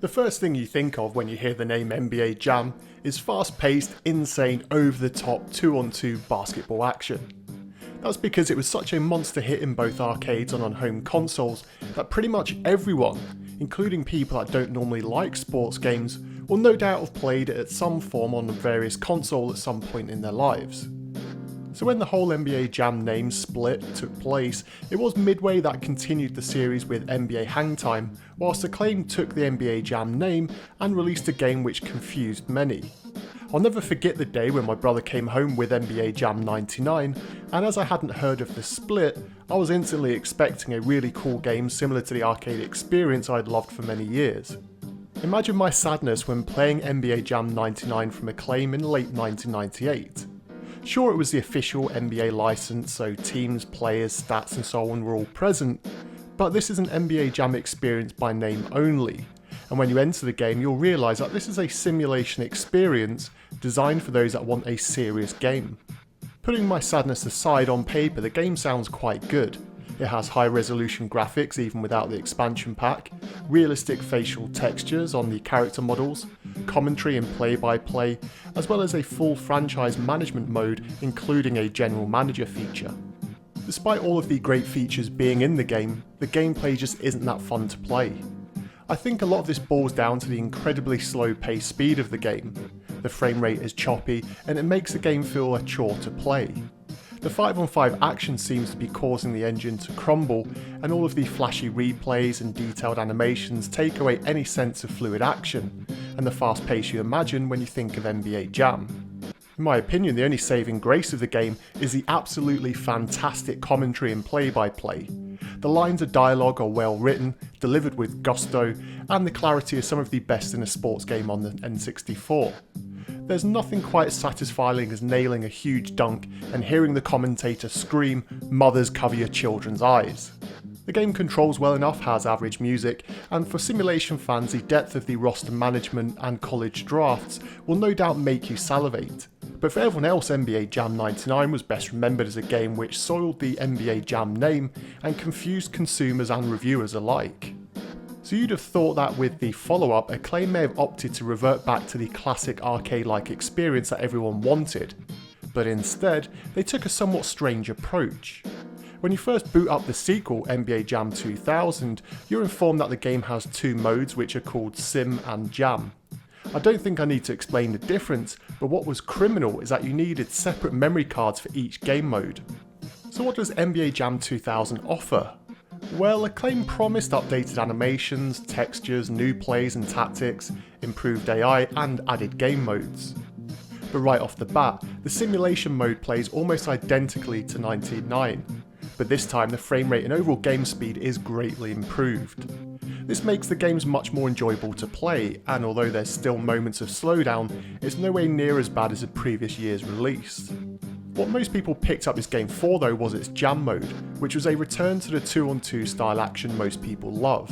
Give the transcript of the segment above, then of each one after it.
The first thing you think of when you hear the name NBA Jam is fast-paced, insane, over-the-top 2-on-2 basketball action. That's because it was such a monster hit in both arcades and on home consoles that pretty much everyone, including people that don't normally like sports games, will no doubt have played it at some form on various consoles at some point in their lives. So when the whole NBA Jam name split took place, it was Midway that continued the series with NBA Hangtime, whilst Acclaim took the NBA Jam name and released a game which confused many. I'll never forget the day when my brother came home with NBA Jam 99, and as I hadn't heard of the split, I was instantly expecting a really cool game similar to the arcade experience I'd loved for many years. Imagine my sadness when playing NBA Jam 99 from Acclaim in late 1998. Sure, it was the official NBA license, so teams, players, stats and so on were all present, but this is an NBA Jam experience by name only, and when you enter the game you'll realise that this is a simulation experience designed for those that want a serious game. Putting my sadness aside, on paper the game sounds quite good. It has high resolution graphics even without the expansion pack, realistic facial textures on the character models, commentary and play-by-play, as well as a full franchise management mode including a general manager feature. Despite all of the great features being in the gameplay just isn't that fun to play. I think a lot of this boils down to the incredibly slow paced speed of the game. The frame rate is choppy and it makes the game feel a chore to play. The 5-on-5 action seems to be causing the engine to crumble, and all of the flashy replays and detailed animations take away any sense of fluid action, and the fast pace you imagine when you think of NBA Jam. In my opinion, the only saving grace of the game is the absolutely fantastic commentary and play-by-play. The lines of dialogue are well written, delivered with gusto, and the clarity is some of the best in a sports game on the N64. There's nothing quite as satisfying as nailing a huge dunk and hearing the commentator scream, "Mothers, cover your children's eyes." The game controls well enough, has average music, and for simulation fans the depth of the roster management and college drafts will no doubt make you salivate. But for everyone else, NBA Jam 99 was best remembered as a game which soiled the NBA Jam name and confused consumers and reviewers alike. So you'd have thought that with the follow-up, Acclaim may have opted to revert back to the classic arcade-like experience that everyone wanted, but instead they took a somewhat strange approach. When you first boot up the sequel, NBA Jam 2000, you're informed that the game has two modes which are called Sim and Jam. I don't think I need to explain the difference, but what was criminal is that you needed separate memory cards for each game mode. So what does NBA Jam 2000 offer? Well, Acclaim promised updated animations, textures, new plays and tactics, improved AI and added game modes. But right off the bat, the simulation mode plays almost identically to 1999, but this time the frame rate and overall game speed is greatly improved. This makes the games much more enjoyable to play, and although there's still moments of slowdown, it's nowhere near as bad as the previous year's release. What most people picked up this game for though was its Jam mode, which was a return to the 2-on-2 style action most people love.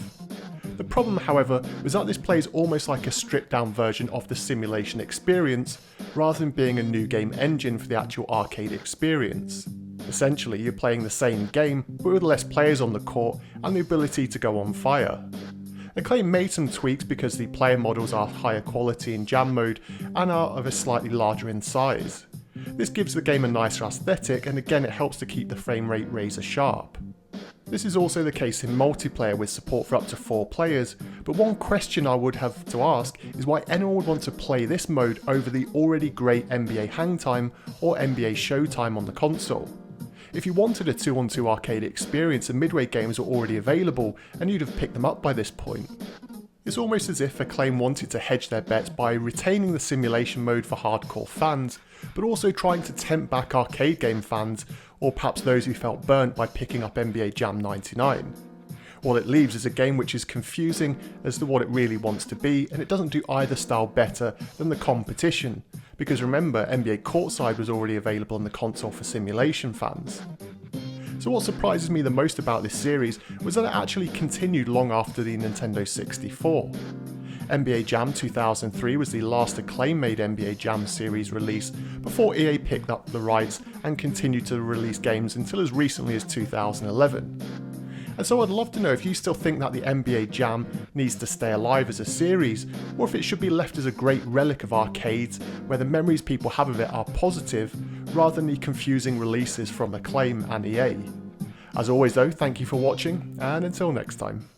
The problem, however, was that this plays almost like a stripped down version of the simulation experience, rather than being a new game engine for the actual arcade experience. Essentially, you're playing the same game, but with less players on the court and the ability to go on fire. Acclaim made some tweaks because the player models are higher quality in Jam mode and are of a slightly larger in size. This gives the game a nicer aesthetic, and again it helps to keep the frame rate razor sharp. This is also the case in multiplayer with support for up to 4 players, but one question I would have to ask is why anyone would want to play this mode over the already great NBA Hangtime or NBA Showtime on the console. If you wanted a 2-on-2 arcade experience, the Midway games were already available and you'd have picked them up by this point. It's almost as if Acclaim wanted to hedge their bets by retaining the simulation mode for hardcore fans, but also trying to tempt back arcade game fans, or perhaps those who felt burnt by picking up NBA Jam 99. All it leaves is a game which is confusing as to what it really wants to be, and it doesn't do either style better than the competition, because remember, NBA Courtside was already available on the console for simulation fans. So what surprises me the most about this series was that it actually continued long after the Nintendo 64. NBA Jam 2003 was the last Acclaim-made NBA Jam series release before EA picked up the rights and continued to release games until as recently as 2011. And so I'd love to know if you still think that the NBA Jam needs to stay alive as a series, or if it should be left as a great relic of arcades where the memories people have of it are positive, rather than the confusing releases from Acclaim and EA. As always though, thank you for watching, and until next time.